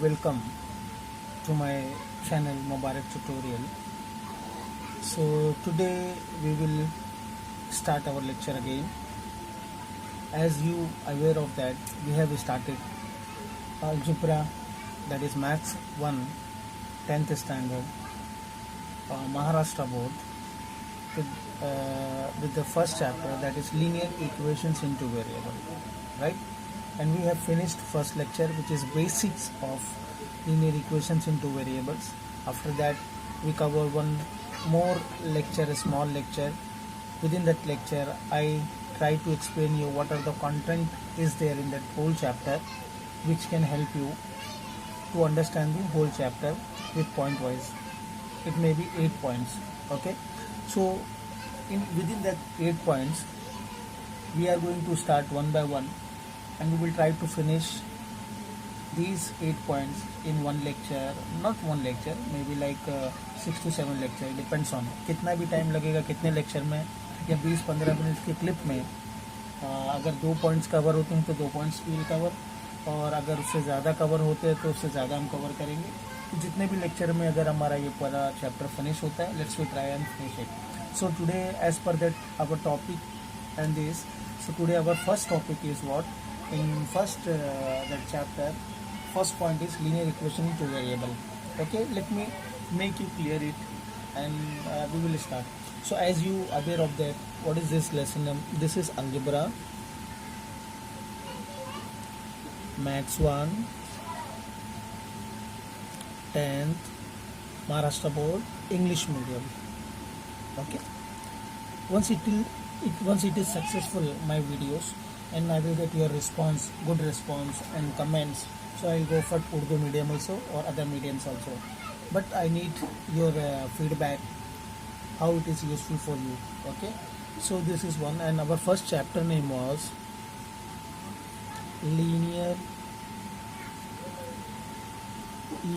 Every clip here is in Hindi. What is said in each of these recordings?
welcome to my channel Mubarak Tutorial. So today we will start our lecture again. As you aware of that, we have started algebra, that is maths 1 10th standard Maharashtra board with the first chapter, that is linear equations into variable, right? And we have finished first lecture, which is basics of linear equations into variables. After that we cover one more lecture, a small lecture. Within that lecture I try to explain you what are the content is there in that whole chapter, which can help you to understand the whole chapter with point wise. It may be 8 points. Okay, so within that 8 points we are going to start one by one, and we will try to finish these 8 points in one lecture. Not one lecture, maybe like 6 to 7 lecture, depends on कितना भी टाइम लगेगा कितने लेक्चर में, या 20-15 मिनट के क्लिप में अगर 2 पॉइंट्स कवर होते हैं तो 2 पॉइंट्स विल कवर, और अगर उससे ज़्यादा कवर होते हैं तो उससे ज़्यादा हम कवर करेंगे. तो जितने भी लेक्चर में अगर हमारा ये पूरा चैप्टर फिनिश होता है, let's we try and finish it. So today as per that our topic and this. So today our first topic is what in first that chapter. First point is linear equation into variable. Okay, let me make you clear it, and we will start. So as you aware of that, what is this lesson? This is algebra, maths 1 10th Maharashtra board English medium. Okay, once it is successful my videos, and I will get your response, good response and comments, so I will go for Urdu medium also or other mediums also, but I need your feedback, how it is useful for you. Okay, so this is one, and our first chapter name was linear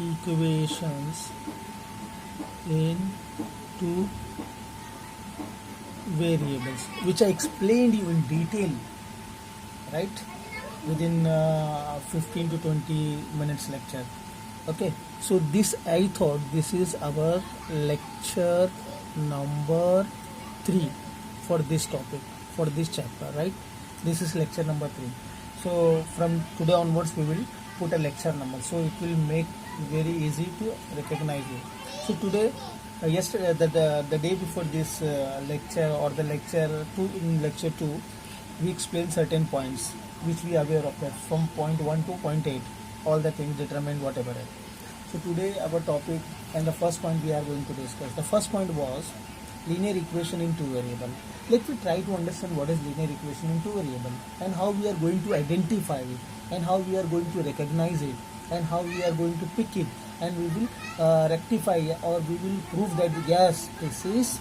equations into variables, which I explained you in detail, right, within 15 to 20 minutes lecture. Okay, so this I thought this is our lecture number 3 for this topic, for this chapter, right? This is lecture number 3. So from today onwards we will put a lecture number, so it will make very easy to recognize you. So today yesterday the day before this lecture, or the lecture 2, in lecture 2 we explain certain points which we are aware of, that from point 1 to point 8 all the things determined whatever. So today our topic and the first point we are going to discuss. The first point was linear equation in two variable. Let me try to understand what is linear equation in two variable, and how we are going to identify it, and how we are going to recognize it, and how we are going to pick it, and we will rectify, or we will prove that yes, this is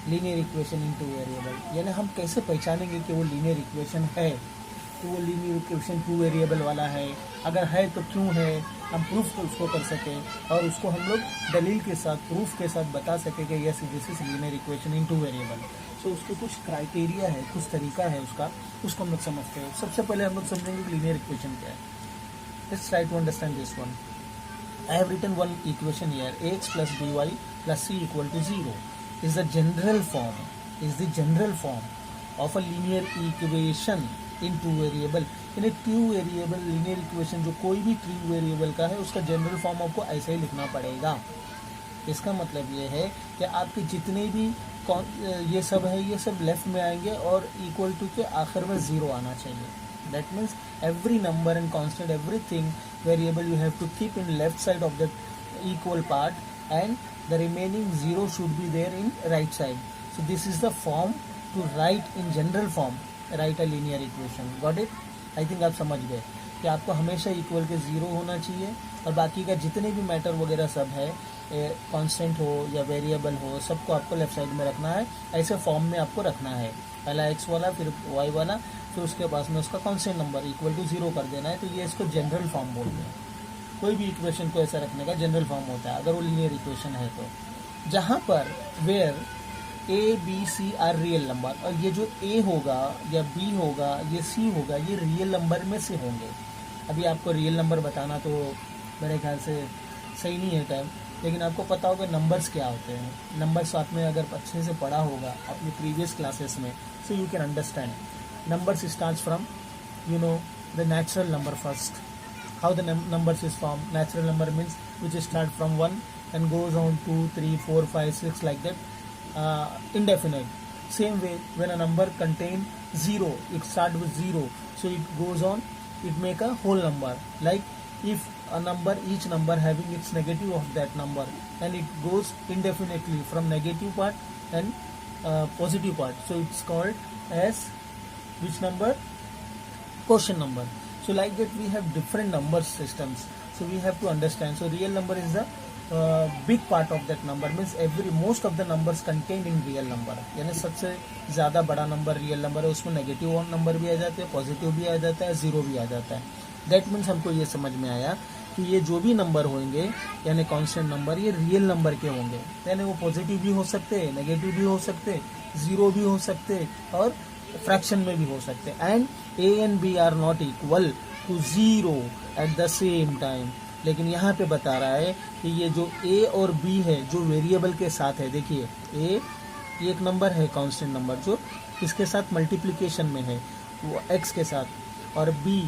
linear equation in two variable. यानी हम कैसे पहचानेंगे कि वो लीनियर इक्वेशन है, तो वो लीनियर इक्वेशन टू वेरिएबल वाला है, अगर है तो क्यों है, हम प्रूफ तो उसको कर सकें, और उसको हम लोग दलील के साथ, प्रूफ के साथ बता सकें कि yes this is linear equation in two variable. So उसके कुछ क्राइटेरिया है, कुछ तरीका है उसको हम लोग समझते हैं. सबसे पहले हम लोग समझेंगे कि लीनियर इक्वेशन क्या है. Let's try to understand this one. I have written one equation here, ax plus by plus c equal to 0 is the general form of a linear equation in two variable. in a two variable linear equation, जो कोई भी two variable का है, उसका जनरल फॉर्म आपको ऐसे ही लिखना पड़ेगा. इसका मतलब ये है कि आपके जितने भी ये सब है, ये सब लेफ्ट में आएंगे, और इक्वल टू के आखिर में 0 आना चाहिए. That means every number and constant, everything variable you have to keep in left side of the equal part, and the remaining 0 should be there in right side. So this is the form to write in general form, write a linear equation. Got it? I think आप समझ गए कि आपको हमेशा इक्वल के 0 होना चाहिए, और बाकी का जितने भी मैटर वगैरह सब है, कांस्टेंट हो या वेरिएबल हो, सबको आपको लेफ्ट साइड में रखना है. ऐसे फॉर्म में आपको रखना है, पहला x वाला, फिर y वाला, फिर उसके पास में उसका कांस्टेंट नंबर इक्वल टू 0 कर देना है. तो ये इसको जनरल फॉर्म बोलते हैं. कोई भी इक्वेशन को ऐसा रखने का जनरल फॉर्म होता है, अगर वो लीनियर इक्वेशन है तो. जहाँ पर where A B C are real number, और ये जो ए होगा या बी होगा, ये सी होगा, ये रियल नंबर में से होंगे. अभी आपको रियल नंबर बताना तो मेरे ख्याल से सही नहीं है टाइम, लेकिन आपको पता होगा नंबर्स क्या होते हैं। नंबर्स आपने अगर अच्छे से पढ़ा होगा अपनी प्रीवियस क्लासेस में, so you can understand. Numbers starts from the natural number first. How the numbers is formed? Natural number means which start from 1 and goes on 2, 3, 4, 5, 6 like that, indefinite. Same way, when a number contain 0, it start with 0, so it goes on, it make a whole number. Like if a number, each number having its negative of that number, and it goes indefinitely from negative part and positive part, so it's called as which number? Quotient number. So like that we have different number systems, so we have to understand. So real number is the big part of that number, means most of the numbers contained in real number, यानी सबसे ज़्यादा बड़ा नंबर रियल नंबर है, उसमें नेगेटिव नंबर भी आ जाते हैं, पॉजिटिव भी आ जाता है, जीरो भी आ जाता है। दैट मीन्स हमको ये समझ में आया कि ये जो भी नंबर होंगे यानी कांस्टेंट नंबर, ये रियल नंबर के होंगे, यानी वो पॉजिटिव भी हो सकते हैं, नेगेटिव भी हो सकते हैं, जीरो भी हो सकते हैं और फ्रैक्शन में भी हो सकते हैं। And A and B are not equal to zero at the same time. लेकिन यहाँ पे बता रहा है कि ये जो ए और बी है जो वेरिएबल के साथ है, देखिए ए एक नंबर है कांस्टेंट नंबर जो इसके साथ मल्टीप्लिकेशन में है वो एक्स के साथ, और बी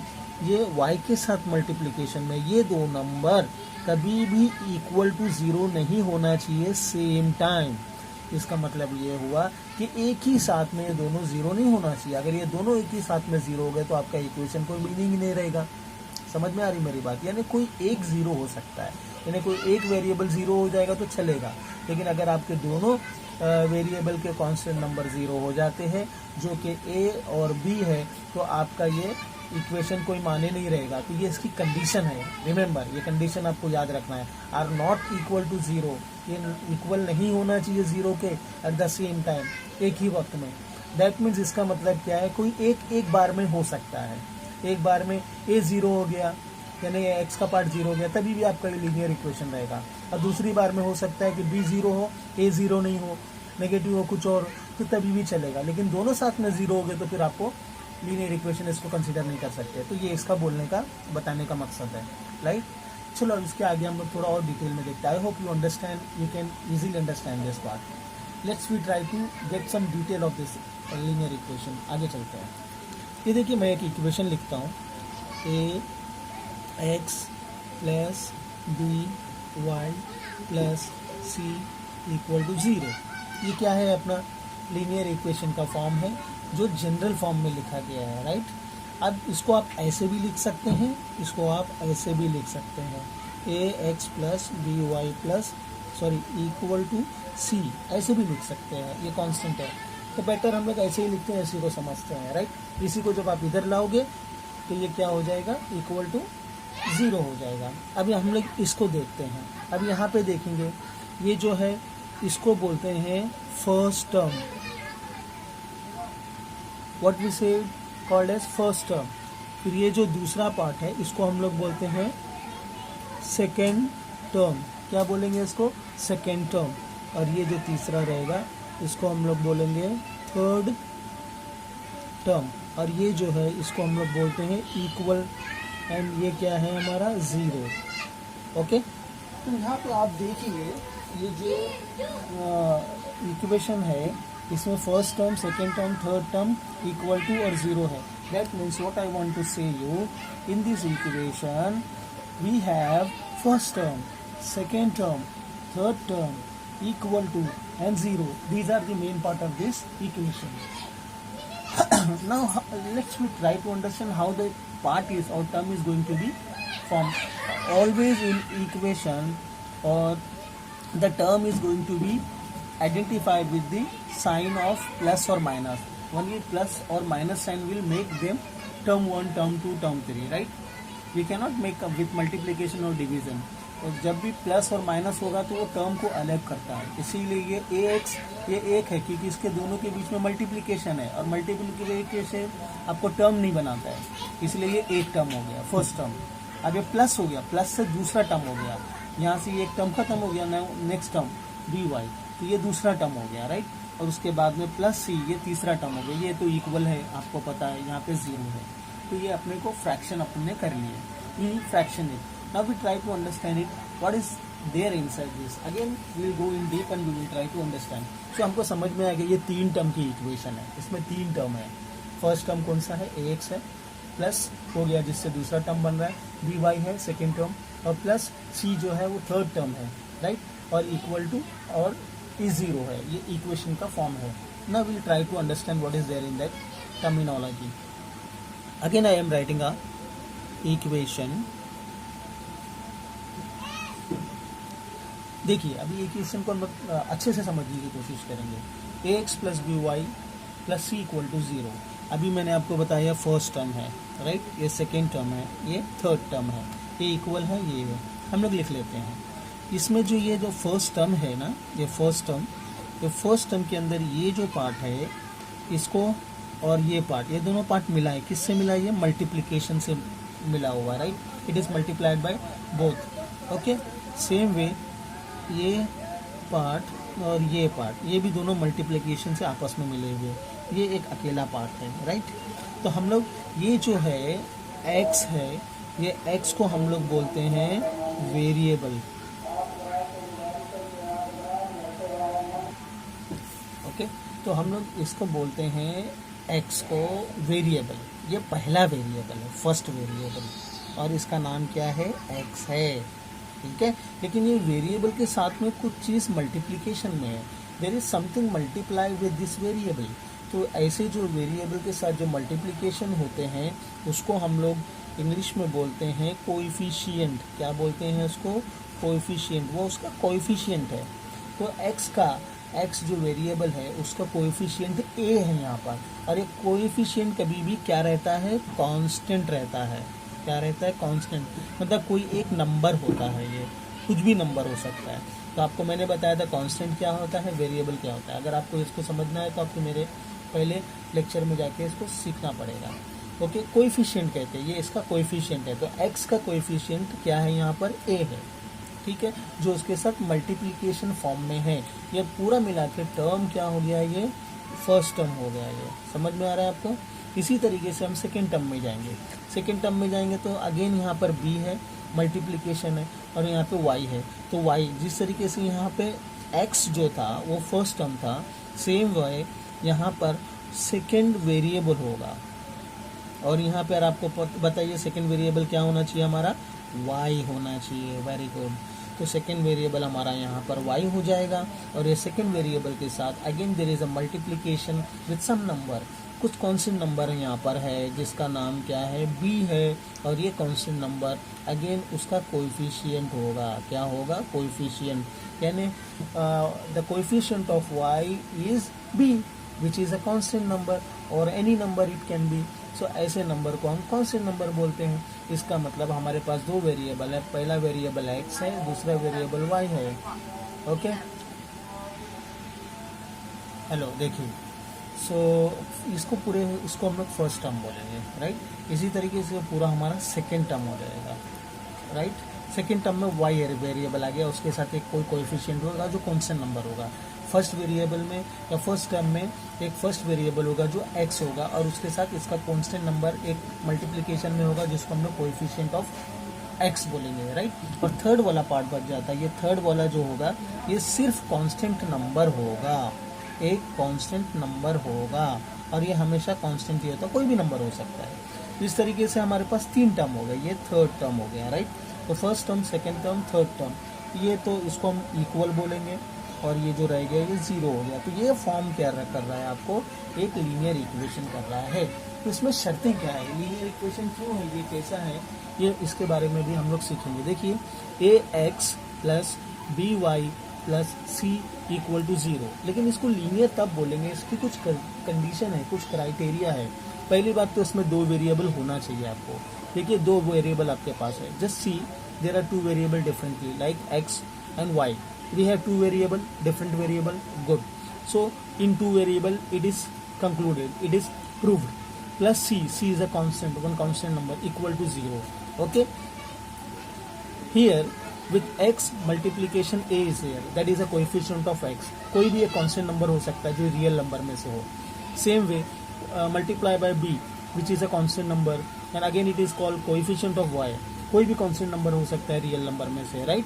ये वाई के साथ मल्टीप्लिकेशन में, ये दो नंबर कभी भी इक्वल टू जीरो नहीं होना चाहिए सेम टाइम। इसका मतलब ये हुआ कि एक ही साथ में ये दोनों जीरो नहीं होना चाहिए। अगर ये दोनों एक ही साथ में जीरो हो गए तो आपका इक्वेशन कोई मीनिंग ही नहीं रहेगा। समझ में आ रही मेरी बात? यानी कोई एक जीरो हो सकता है, यानी कोई एक वेरिएबल जीरो हो जाएगा तो चलेगा, लेकिन अगर आपके दोनों वेरिएबल के कांस्टेंट नंबर जीरो हो जाते हैं जो कि ए और बी है, तो आपका ये इक्वेशन कोई माने नहीं रहेगा। तो ये इसकी कंडीशन है। रिमेंबर, ये कंडीशन आपको याद रखना है, are not equal to zero, ये इक्वल नहीं होना चाहिए जीरो के एट द सेम टाइम, एक ही वक्त में। दैट मीन्स इसका मतलब क्या है, कोई एक बार में हो सकता है। एक बार में ए जीरो हो गया यानी एक्स का पार्ट जीरो हो गया, तभी भी आपका ये लीनियर इक्वेशन रहेगा। और दूसरी बार में हो सकता है कि बी जीरो हो, ए जीरो नहीं हो, नेगेटिव हो कुछ और, तो तभी भी चलेगा। लेकिन दोनों साथ में जीरो हो गए तो फिर आपको लीनियर इक्वेशन इसको कंसीडर नहीं कर सकते। तो ये इसका बोलने का, बताने का मकसद है, राइट। चलो अब इसके आगे हम लोग थोड़ा और डिटेल में देखते हैं। I hope you understand, you can easily understand this part. Let's we try to get some detail of this linear equation. आगे चलते हैं। ये देखिए, मैं एक इक्वेशन लिखता हूँ, A X plus B Y plus C equal to zero. ये क्या है? अपना लीनियर इक्वेशन का फॉर्म है जो जनरल फॉर्म में लिखा गया है, राइट। अब इसको आप ऐसे भी लिख सकते हैं, इसको आप ऐसे भी लिख सकते हैं, A X plus B Y plus equal to C, ऐसे भी लिख सकते हैं। ये कांस्टेंट है तो बेटर हम लोग ऐसे ही लिखते हैं, इसी को समझते हैं, राइट। इसी को जब आप इधर लाओगे तो ये क्या हो जाएगा, इक्वल टू जीरो हो जाएगा। अभी हम लोग इसको देखते हैं। अब यहाँ पे देखेंगे, ये जो है इसको बोलते हैं फर्स्ट टर्म, व्हाट वी से कॉल्ड एज फर्स्ट टर्म। फिर ये जो दूसरा पार्ट है इसको हम लोग बोलते हैं सेकेंड टर्म। क्या बोलेंगे इसको? Second term. और ये जो तीसरा रहेगा इसको हम लोग बोलेंगे थर्ड टर्म। और ये जो है इसको हम लोग बोलते हैं इक्वल, एंड ये क्या है हमारा, जीरो। ओके, तो यहाँ पे आप देखिए ये जो इक्वेशन है इसमें first term, second term, third term equal to और जीरो है। That means what I want to say you, in this equation we have first term, second term, third term equal to and zero. These are the main part of this equation. Now let's try to understand how the part is or term is going to be formed. Always in equation or the term is going to be identified with the sign of plus or minus. Only plus or minus sign will make them term 1, term 2, term 3, right? We cannot make up with multiplication or division. और जब भी प्लस और माइनस होगा तो वो टर्म को अलग करता है, इसीलिए ये ए एक्स ये एक है क्योंकि इसके दोनों के बीच में मल्टीप्लिकेशन है, और मल्टीप्लिकेशन आपको टर्म नहीं बनाता है, इसलिए ये एक टर्म हो गया, फर्स्ट टर्म। अब ये प्लस हो गया, प्लस से दूसरा टर्म हो गया, यहाँ से ये एक टर्म खत्म हो गया, नेक्स्ट टर्म बी वाई, तो ये दूसरा टर्म हो गया, राइट। और उसके बाद में प्लस सी, ये तीसरा टर्म हो गया। ये तो इक्वल है, आपको पता है यहाँ पे जीरो है, तो ये अपने को फ्रैक्शन अपने कर लिए, ये फ्रैक्शन है। Now we try to understand it. What is there inside this? Again, we will go in deep and we will try to understand. So हमको समझ में आ गया ये 3 टर्म की इक्वेशन है. इसमें 3 टर्म है. फर्स्ट टर्म कौन सा है? ax है, प्लस हो गया जिससे दूसरा टर्म बन रहा है by है सेकेंड टर्म, और प्लस c जो है वो थर्ड टर्म है, राइट, और इक्वल टू और is 0 है. ये इक्वेशन का फॉर्म है. Now we will try to understand what is there in that terminology. Again I am writing a equation. देखिए अभी इक्वेशन को हम अच्छे से समझने की कोशिश करेंगे. ax plus B Y plus C equal to 0. अभी मैंने आपको बताया फर्स्ट टर्म है, राइट, ये सेकेंड टर्म है, ये थर्ड टर्म है, ये इक्वल है, ये है. हम लोग लिख लेते हैं. इसमें जो ये जो फर्स्ट टर्म है ना, ये फर्स्ट टर्म के अंदर ये जो पार्ट है इसको और ये पार्ट, ये दोनों पार्ट मिला है. किससे मिला है? ये मल्टीप्लिकेशन से मिला हुआ है, right. It is multiplied by both. Okay, same वे ये पार्ट और ये पार्ट, ये भी दोनों मल्टीप्लिकेशन से आपस में मिले हुए. ये एक अकेला पार्ट है, राइट. तो हम लोग ये जो है x है, ये x को हम लोग बोलते हैं वेरिएबल. ओके, तो हम लोग इसको बोलते हैं x को वेरिएबल. ये पहला वेरिएबल है, फर्स्ट वेरिएबल, और इसका नाम क्या है? x है, ठीक है. लेकिन ये वेरिएबल के साथ में कुछ चीज़ मल्टीप्लिकेशन में है. There is something multiply with this variable. तो ऐसे जो वेरिएबल के साथ जो मल्टीप्लिकेशन होते हैं उसको हम लोग इंग्लिश में बोलते हैं कोएफिशिएंट. क्या बोलते हैं उसको? कोएफिशिएंट. वो उसका कोएफिशिएंट है. तो x जो वेरिएबल है उसका कोएफिशिएंट a है यहाँ पर. और ये कोएफिशिएंट कभी भी क्या रहता है? कांस्टेंट रहता है. क्या रहता है? कांस्टेंट. मतलब कोई एक नंबर होता है, ये कुछ भी नंबर हो सकता है. तो आपको मैंने बताया था कांस्टेंट क्या होता है, वेरिएबल क्या होता है. अगर आपको इसको समझना है तो आपको मेरे पहले लेक्चर में जाके इसको सीखना पड़ेगा. ओके, कोएफिशिएंट कहते हैं, ये इसका कोएफिशिएंट है. तो x का कोएफिशिएंट क्या है? यहाँ पर a है, ठीक है, जो उसके साथ मल्टीप्लिकेशन फॉर्म में है. ये पूरा मिला के टर्म क्या हो गया? ये फर्स्ट टर्म हो गया. ये समझ में आ रहा है आपको? इसी तरीके से हम सेकेंड टर्म में जाएंगे. सेकेंड टर्म में जाएंगे तो अगेन यहाँ पर b है, मल्टीप्लिकेशन है, और यहाँ पे y है. तो y जिस तरीके से यहाँ पे x जो था वो फर्स्ट टर्म था, सेम वे यहाँ पर सेकेंड वेरिएबल होगा. और यहाँ पर आपको बताइए सेकेंड वेरिएबल क्या होना चाहिए? हमारा y होना चाहिए. Very good. तो सेकेंड वेरिएबल हमारा यहाँ पर y हो जाएगा. और ये सेकेंड वेरिएबल के साथ again there is a multiplication with some number. कुछ कांस्टेंट नंबर यहाँ पर है जिसका नाम क्या है? b है. और ये कांस्टेंट नंबर अगेन उसका कोएफिशिएंट होगा. क्या होगा? कोएफिशिएंट. यानी the coefficient of y is b which is a constant number, और any number it can be. So ऐसे नंबर को हम कांस्टेंट नंबर बोलते हैं. इसका मतलब हमारे पास दो वेरिएबल है. पहला वेरिएबल x है, दूसरा वेरिएबल y है. ओके, हेलो, देखिए. सो इसको हम लोग फर्स्ट टर्म बोलेंगे, राइट. इसी तरीके से पूरा हमारा सेकेंड टर्म हो जाएगा, राइट. सेकेंड टर्म में y वेरिएबल आ गया, उसके साथ एक कोई कोएफिशिएंट होगा जो कांस्टेंट नंबर होगा. फर्स्ट वेरिएबल में या फर्स्ट टर्म में एक फर्स्ट वेरिएबल होगा जो x होगा, और उसके साथ इसका कांस्टेंट नंबर एक मल्टीप्लिकेशन में होगा जिसको हम लोग कोएफिशिएंट ऑफ x बोलेंगे, राइट. और थर्ड वाला पार्ट बच जाता है. ये थर्ड वाला जो होगा ये सिर्फ कांस्टेंट नंबर होगा. एक कांस्टेंट नंबर होगा, और ये हमेशा कांस्टेंट ही होता है, कोई भी नंबर हो सकता है. इस तरीके से हमारे पास 3 टर्म हो गए. ये थर्ड टर्म हो गया, राइट. तो first term, second term, third term, ये तो इसको हम इक्वल बोलेंगे, और ये जो रह गया ये 0 हो गया. तो ये फॉर्म क्या कर रहा है? आपको एक लीनियर इक्वेशन कर रहा है. तो इसमें शर्तें क्या है? लीनियर इक्वेशन क्यों है, ये कैसा है, ये इसके बारे में भी हम लोग सीखेंगे. देखिए ax plus B Y plus C equal to 0. लेकिन इसको लीनियर तब बोलेंगे, इसकी कुछ कंडीशन है, कुछ क्राइटेरिया है. पहली बात तो इसमें 2 वेरिएबल होना चाहिए आपको. देखिए 2 वेरिएबल आपके पास है. Just see there are 2 variable differently like x and y. We have 2 variable, different variable. Good. So in 2 variable it is concluded, it is proved. Plus c is a constant, one constant number equal to 0. Okay. Here with x multiplication a is here, that is a coefficient of x. कोई भी एक constant number हो सकता है जो real number में से हो. Same way multiply by b which is a constant number, and again it is called coefficient of y. कोई भी कांस्टेंट नंबर हो सकता है रियल नंबर में से, राइट।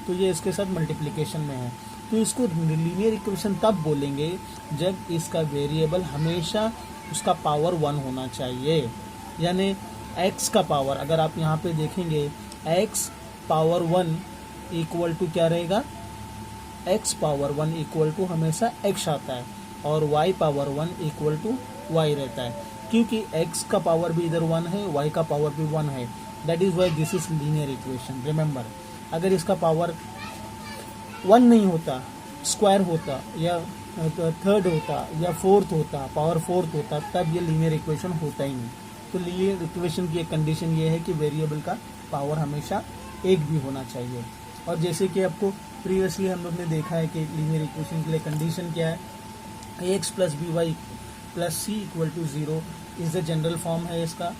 तो ये इसके साथ मल्टीप्लिकेशन में है, तो इसको लीनियर इक्वेशन तब बोलेंगे जब इसका वेरिएबल हमेशा उसका पावर 1 होना चाहिए। यानी x का पावर, अगर आप यहाँ पे देखेंगे x पावर 1 इक्वल टू क्या रहेगा, x पावर 1 इक्वल टू हमेशा x आता है, और y power 1 equal to y रहता है, क्योंकि x का पावर भी इधर 1 है, y का पावर भी 1 है। That is why this is linear equation. Remember, अगर इसका पावर 1 नहीं होता, स्क्वायर होता या थर्ड होता या फोर्थ होता, पावर फोर्थ होता, तब ये लीनियर इक्वेशन होता ही नहीं। तो लीनियर इक्वेशन की एक कंडीशन ये है कि वेरिएबल का पावर हमेशा एक भी होना चाहिए। और जैसे कि आपको प्रीवियसली हम लोग ने देखा है कि लीनियर इक्वेशन के लिए कंडीशन क्या है, ax plus B Y plus C equal to 0 is the general form है इसका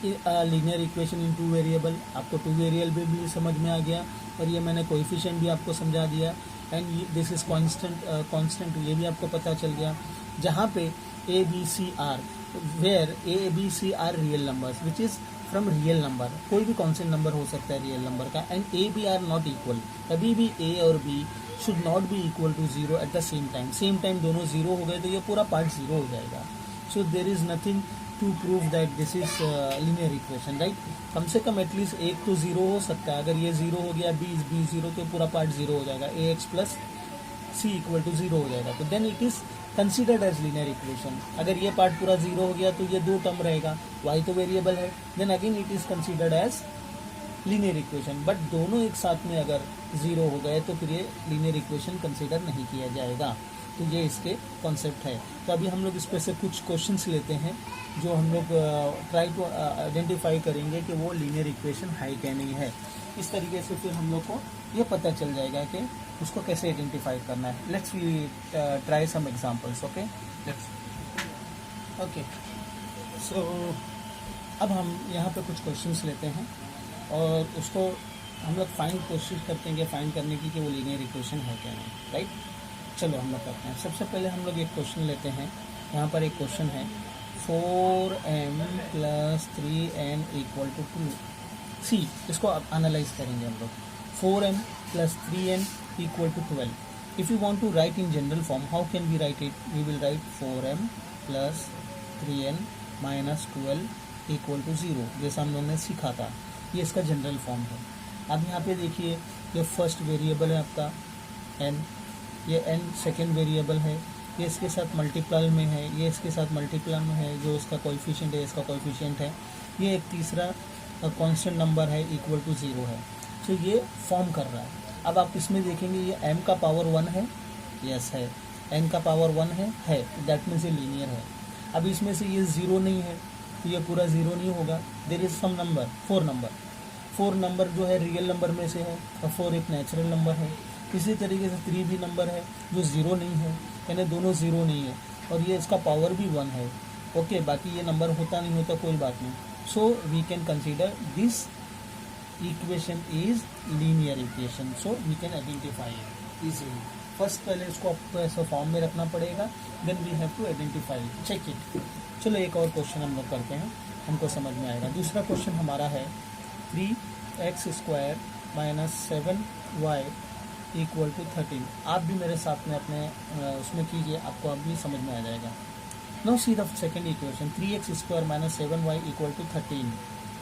लीनियर इक्वेशन इन 2 वेरिएबल। आपको 2 वेरिएबल भी समझ में आ गया, और ये मैंने कोएफिशिएंट भी आपको समझा दिया, एंड दिस इज कांस्टेंट ये भी आपको पता चल गया। जहाँ पे A B C are, where A B C are real numbers which is from real number, कोई भी कांस्टेंट नंबर हो सकता है रियल नंबर का, and A B are not equal, कभी भी ए और B should not be equal to 0 at the same time दोनों 0 हो गए तो ये पूरा पार्ट 0 हो जाएगा। So there is nothing to prove that this is linear equation, right. कम से कम एटलीस्ट एक तो 0 हो सकता है, अगर ये 0 हो गया बी 0 तो पूरा पार्ट 0 हो जाएगा, A X plus C equal to 0 हो जाएगा, तो then it is considered as linear equation. अगर ये पार्ट पूरा 0 हो गया तो ये 2 टर्म रहेगा, y तो वेरिएबल है, then again it is considered as linear equation. But दोनों एक साथ में अगर 0 हो गए तो फिर ये लीनियर इक्वेशन कंसिडर नहीं किया जाएगा। तो ये इसके कॉन्सेप्ट है। तो अभी हम लोग इस पे से कुछ क्वेश्चंस लेते हैं जो हम लोग ट्राई टू आइडेंटिफाई करेंगे कि वो लीनियर इक्वेशन है क्या नहीं है। इस तरीके से फिर हम लोग को ये पता चल जाएगा कि उसको कैसे आइडेंटिफाई करना है। Let's we try some examples. Okay, okay. So अब हम यहाँ पे कुछ क्वेश्चंस लेते हैं और उसको हम लोग कोशिश करते हैं फाइंड करने की कि वो लीनियर इक्वेशन है क्या नहीं, राइट। चलो हम लोग करते हैं। सबसे पहले हम लोग एक क्वेश्चन लेते हैं। यहाँ पर एक क्वेश्चन है 4m plus 3n equal to 2। सी, इसको अब एनालाइज करेंगे हम लोग। 4m plus 3n equal to 12। If you want to write in general form, how can we write it? We will write 4m plus 3n minus 12 equal to 0, जैसा हम लोगों ने सीखा था। ये इसका जनरल फॉर्म है। अब यहाँ पे देखिए, ये फर्स्ट वेरिएबल है आपका n, ये n सेकेंड वेरिएबल है, ये इसके साथ मल्टीप्लाई में है, ये इसके साथ मल्टीप्लाई में है, जो इसका कोएफिशिएंट है इसका कोएफिशिएंट है। ये एक तीसरा कांस्टेंट नंबर है इक्वल टू 0 है। तो ये फॉर्म कर रहा है। अब आप इसमें देखेंगे ये m का पावर 1 है, यस है, n का पावर 1 है, दैट मीन्स ये लीनियर है। अब इसमें से ये 0 नहीं है तो ये पूरा 0 नहीं होगा। There is some number, 4 number जो है रियल नंबर में से है, और 4 एक नेचुरल नंबर है। इसी तरीके से 3 भी नंबर है जो 0 नहीं है, यानी दोनों 0 नहीं है, और ये इसका पावर भी 1 है। ओके, बाकी ये नंबर होता नहीं होता कोई बात नहीं। So we can consider this equation is linear equation, so we can identify it easily. First पहले इसको आपको ऐसा फॉर्म में रखना पड़ेगा, then we have to identify it, check it. चलो एक और क्वेश्चन हम लोग करते हैं, हमको समझ में आएगा। दूसरा क्वेश्चन हमारा है 3x² minus 7y equal to 13। आप भी मेरे साथ में अपने उसमें कीजिए, आपको अब भी समझ में आ जाएगा। Now see the second equation 3x² minus 7y equal to 13।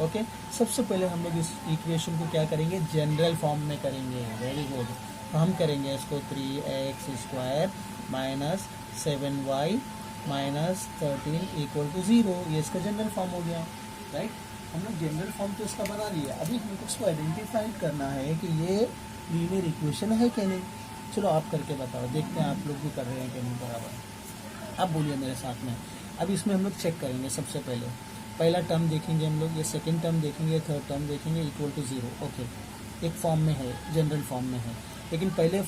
Okay, सबसे पहले हम लोग इस इक्वेशन को क्या करेंगे, जनरल फॉर्म में करेंगे। Very good. तो हम करेंगे इसको 3x² minus 7y minus 13 equal to 0। ये इसका जनरल फॉर्म हो गया, राइट। हम लोग जनरल फॉर्म तो इसका बना लिया। अभी हमको इसको आइडेंटिफाई करना है कि ये लीनियर इक्वेशन है क्या नहीं। चलो आप करके बताओ, देखते हैं आप लोग भी कर रहे हैं कि नहीं बराबर। आप बोलिए मेरे साथ में। अब इसमें हम लोग चेक करेंगे। सबसे पहले पहला टर्म देखेंगे हम लोग, ये सेकंड टर्म देखेंगे, थर्ड टर्म देखेंगे, इक्वल टू 0। ओके, एक फॉर्म में है, जनरल फॉर्म में है। लेकिन पहले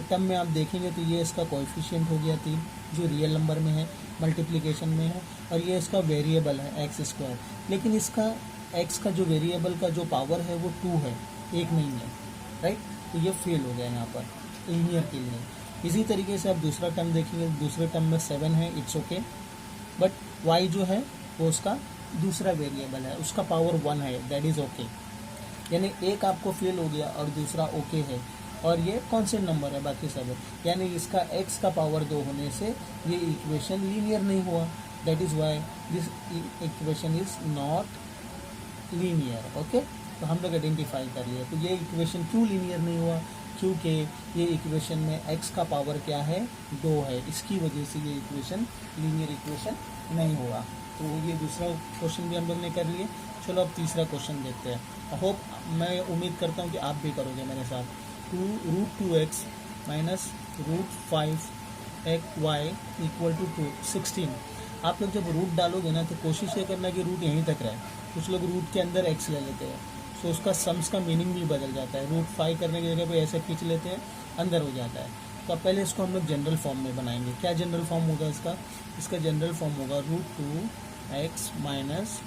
टर्म में आप देखेंगे तो ये इसका कोएफिशिएंट हो गया 3, जो रियल नंबर में है, मल्टीप्लिकेशन में है, और ये इसका वेरिएबल है x²। लेकिन इसका x का जो वेरिएबल का जो पावर है वो 2 है, 1 नहीं है, राइट। तो ये फेल हो गया यहाँ पर लीनियर के लिए। इसी तरीके से आप दूसरा टर्म देखेंगे, दूसरे टर्म में 7 है, इट्स ओके, बट y जो है वो उसका दूसरा वेरिएबल है, उसका पावर 1 है, दैट इज ओके। यानी एक आपको फेल हो गया और दूसरा ओके है, और ये कांस्टेंट नंबर है, बाकी सब है, यानी इसका x का पावर 2 होने से ये इक्वेशन लीनियर नहीं हुआ। That is why this equation is not linear. Okay, तो हम लोग आइडेंटिफाई कर लिए। तो ये इक्वेशन क्यों लीनियर नहीं हुआ? क्योंकि ये इक्वेशन में x का पावर क्या है, 2 है, इसकी वजह से ये इक्वेशन लीनियर इक्वेशन नहीं हुआ। तो ये दूसरा क्वेश्चन भी हम लोग ने कर लिए। चलो अब तीसरा क्वेश्चन देखते हैं। होप, मैं उम्मीद करता हूँ कि आप भी करोगे मेरे साथ। √2x minus √5y equal to 16। आप लोग जब रूट डालोगे ना तो कोशिश ये करना कि रूट यहीं तक रहे। कुछ लोग रूट के अंदर x ले लेते हैं, तो उसका सम्स का मीनिंग भी बदल जाता है। √5 करने की जगह पे ऐसे खींच लेते हैं, अंदर हो जाता है। तो अब पहले इसको हम लोग जनरल फॉर्म में बनाएंगे। क्या जनरल फॉर्म होगा इसका? इसका जनरल फॉर्म होगा √2x माइनस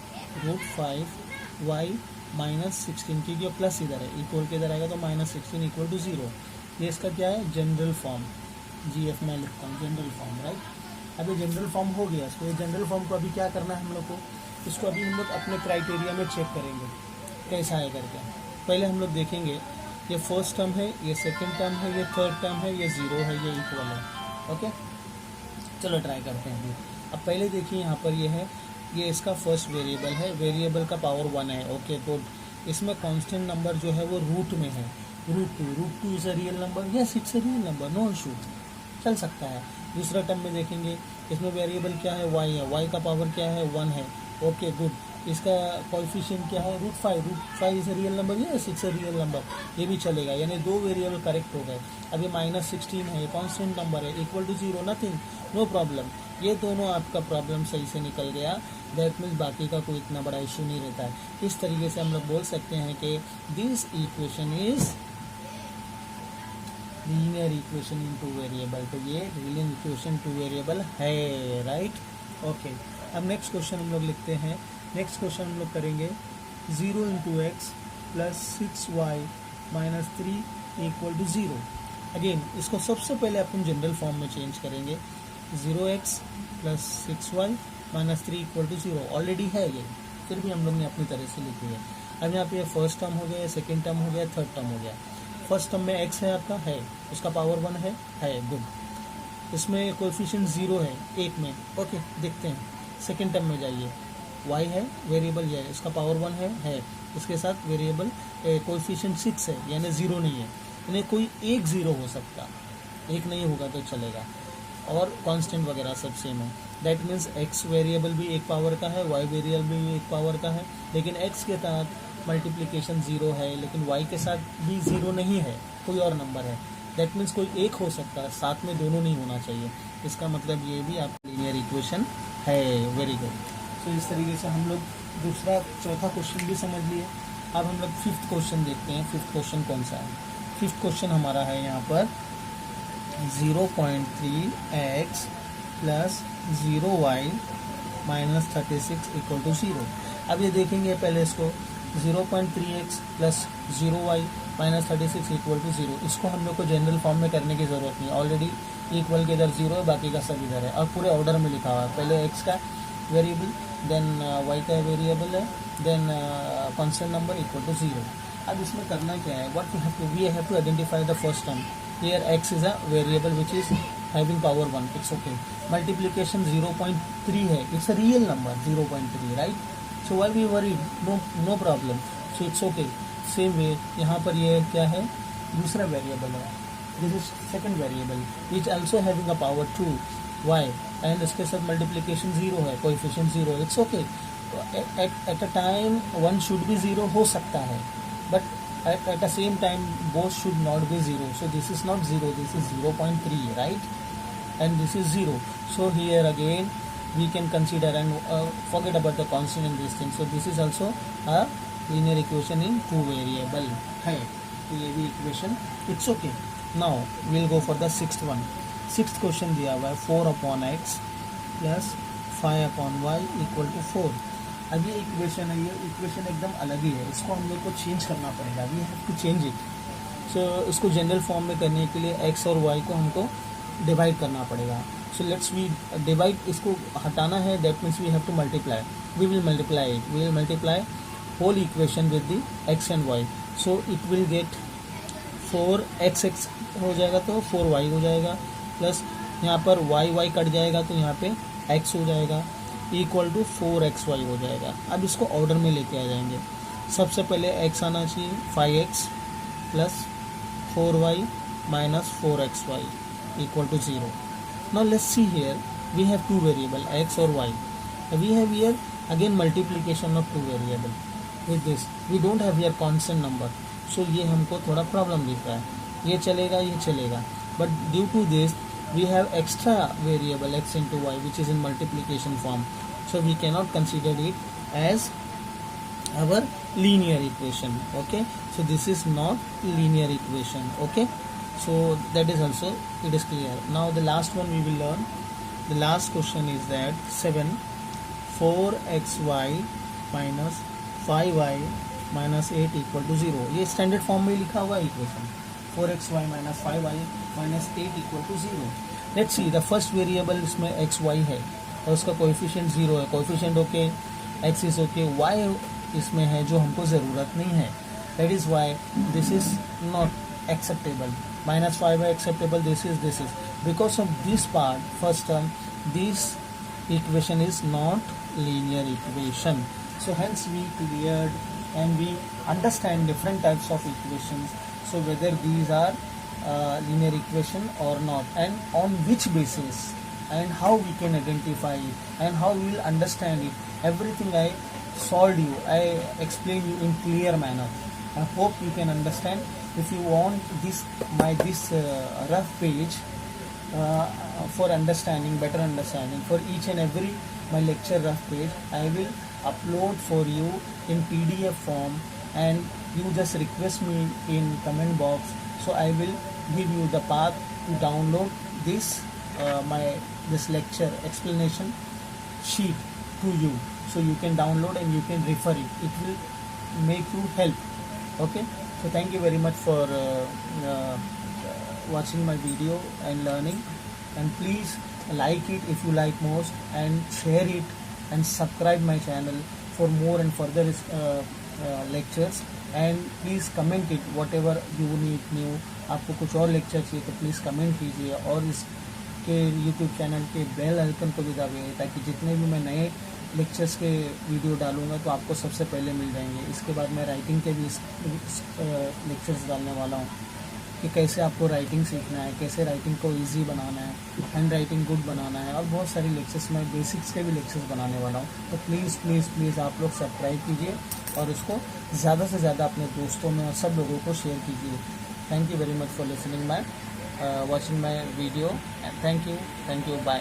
√5y माइनस 16, क्योंकि प्लस इधर है, इक्वल के इधर आएगा तो -16 इक्वल टू 0। ये इसका क्या है? General form. GF में लिखता हूँ जनरल फॉर्म, राइट। अब ये जनरल फॉर्म हो गया। इसको ये जनरल फॉर्म को अभी क्या करना है हम लोग को? इसको अभी हम लोग अपने क्राइटेरिया में चेक करेंगे कैसा है करके। पहले हम लोग देखेंगे ये फर्स्ट टर्म है, ये सेकंड टर्म है, ये थर्ड टर्म है, ये 0 है, ये इक्वल है। ओके, चलो ट्राई करते हैं अभी। अब पहले देखिए यहाँ पर ये है, ये इसका फर्स्ट वेरिएबल है, वेरिएबल का पावर 1 है। Okay good. इसमें कांस्टेंट नंबर जो है वो रूट में है, √2 is a real number. Yes, it's a real number, no issue, चल सकता है। दूसरा टर्म में देखेंगे, इसमें वेरिएबल क्या है? y है, y का पावर क्या है? 1 है। Okay good. इसका कोएफिशिएंट क्या है? √5 is a real number. Yes, it's a real number, ये भी चलेगा। यानी 2 वेरिएबल करेक्ट हो गए। अभी -16 है, कांस्टेंट नंबर है, equal to 0, nothing, no problem. ये दोनों आपका प्रॉब्लम सही से निकल गया। दैट मीन्स बाकी का कोई इतना बड़ा इशू नहीं रहता है। इस तरीके से हम लोग बोल सकते हैं कि this equation is linear equation in 2 variable. तो ये लीनियर इक्वेशन 2 वेरिएबल है, राइट। ओके, अब नेक्स्ट क्वेश्चन हम लोग लिखते हैं। नेक्स्ट क्वेश्चन हम लोग करेंगे 0 × x plus 6y minus 3 equal to 0। Again इसको सबसे पहले अपन जनरल फॉर्म में चेंज करेंगे। 0x plus 6y minus 3 equal to 0 already है ये, फिर भी हम लोग ने अपनी तरह से लिखी है। अब यहाँ पे फर्स्ट टर्म हो गया, सेकेंड टर्म हो गया, थर्ड टर्म हो गया। फर्स्ट टर्म में x है आपका, है, उसका पावर 1 है, गुड। इसमें कोएफिशिएंट 0 है, 1 में। ओके, देखते हैं। सेकेंड टर्म में जाइए, y है, वेरिएबल है, इसका पावर 1 है, इसके साथ वेरिएबल कोएफिशिएंट 6 है, यानी 0 नहीं है, यानी कोई एक 0 हो सकता, एक नहीं होगा तो चलेगा, और कांस्टेंट वगैरह सब सेम है। दैट मीन्स x वेरिएबल भी एक पावर का है, y वेरिएबल भी एक पावर का है, लेकिन x के साथ मल्टीप्लिकेशन 0 है, लेकिन y के साथ भी 0 नहीं है, कोई और नंबर है। दैट मीन्स कोई एक हो सकता है, साथ में दोनों नहीं होना चाहिए। इसका मतलब ये भी आपका लीनियर इक्वेशन है। Very good. तो इस तरीके से हम लोग दूसरा चौथा क्वेश्चन भी समझ लिए। अब हम लोग फिफ्थ क्वेश्चन देखते हैं। फिफ्थ क्वेश्चन कौन सा है? फिफ्थ क्वेश्चन हमारा है यहाँ पर 0.3x plus 0y minus 36 equal to 0। अब ये देखेंगे पहले इसको, 0.3x plus 0y minus 36 equal to 0। इसको हम लोग को जनरल फॉर्म में करने की ज़रूरत नहीं, ऑलरेडी इक्वल के इधर 0 है, बाकी का सब इधर है, और पूरे ऑर्डर में लिखा हुआ है। पहले x का वेरिएबल, देन y का वेरिएबल है, then constant number equal to 0। अब इसमें करना क्या है? What we have to identify the first term. Here x is a variable which is having power 1, it's okay. Multiplication 0.3 है, it's a real number 0.3, right. So why we worried? No problem, so it's okay. Same way यहाँ पर ये क्या है? दूसरा वेरिएबल है, this is second variable which also having a power 2 y, and इसके साथ मल्टीप्लिकेशन 0 है, coefficient 0, it's okay. At a time 1 should be 0 हो सकता है, but at the same time both should not be 0. So this is not 0, this is 0.3, right? And this is 0. So here again we can consider and forget about the constant in this thing. So this is also a linear equation in 2 variable है, तो ये भी equation it's okay. Now we'll go for the sixth one. Sixth question दिया हुआ है 4/x plus 5/y equal to 4. अब ये इक्वेशन है, ये इक्वेशन एकदम अलग ही है, इसको हम लोग को चेंज करना पड़ेगा। We have to change it. So इसको जनरल फॉर्म में करने के लिए x और y को हमको डिवाइड करना पड़ेगा। सो लेट्स वी डिवाइड, इसको हटाना है, that means we have to multiply. We will multiply it, we will multiply whole equation with the x and y. So it will get 4x हो जाएगा तो 4y हो जाएगा, प्लस यहाँ पर y कट जाएगा तो यहाँ पे x हो जाएगा, इक्वल टू 4xy हो जाएगा. अब इसको ऑर्डर में लेके आ जाएंगे. सबसे पहले x आना चाहिए 5x plus 4y minus 4xy equal to 0. Now let's see here, we have two variable x or y. We have here again multiplication of two variable. With this we don't have here constant number, so ये हमको थोड़ा प्रॉब्लम दिख रहा है. ये चलेगा, but due to this we have extra variable x into y which is in multiplication form, so we cannot consider it as our linear equation. Okay, so this is not linear equation. Okay, so that is also, it is clear. Now the last one we will learn. The last question is that 7 4xy minus 5y minus 8 equal to 0. ये स्टैंडर्ड फॉर्म में लिखा हुआ equation 4xy minus 5y minus 8 equal to 0. Let's see the first variable इसमें xy है और उसका कोएफिशिएंट 0 है. Coefficient okay, x is okay, y इसमें है जो हमको ज़रूरत नहीं है. That is why this is not acceptable. minus 5y acceptable, this is because of this part, first term, this equation is not linear equation. So hence we cleared and we understand different types of equations, so whether these are linear equation or not, and on which basis, and how we can identify it, and how we will understand it. Everything I solved you, I explained you in clear manner. I hope you can understand. If you want this rough page for understanding, better understanding, for each and every my lecture rough page, I will upload for you in PDF form, and you just request me in comment box, so I will give you the path to download this this lecture explanation sheet to you, so you can download and you can refer it. It will make you help. Okay, so thank you very much for watching my video and learning, and please like it if you like most, and share it and subscribe my channel for more and further lectures, and please comment it whatever you need new. आपको कुछ और लेक्चर चाहिए तो प्लीज़ कमेंट कीजिए, और इसके यूट्यूब चैनल के बेल आइकन को भी दबाइए, ताकि जितने भी मैं नए लेक्चर्स के वीडियो डालूंगा तो आपको सबसे पहले मिल जाएंगे. इसके बाद मैं राइटिंग के भी लेक्चर्स डालने वाला हूँ कि कैसे आपको राइटिंग सीखना है, कैसे राइटिंग को इजी बनाना है, हैंड राइटिंग गुड बनाना है, और बहुत सारी लेक्चर्स मैं बेसिक्स के भी लेक्चर्स बनाने वाला हूँ. तो प्लीज़ प्लीज़ प्लीज़ आप लोग सब्सक्राइब कीजिए और उसको ज़्यादा से ज़्यादा अपने दोस्तों में और सब लोगों को शेयर कीजिए. Thank you very much for listening my watching my video, and thank you, bye.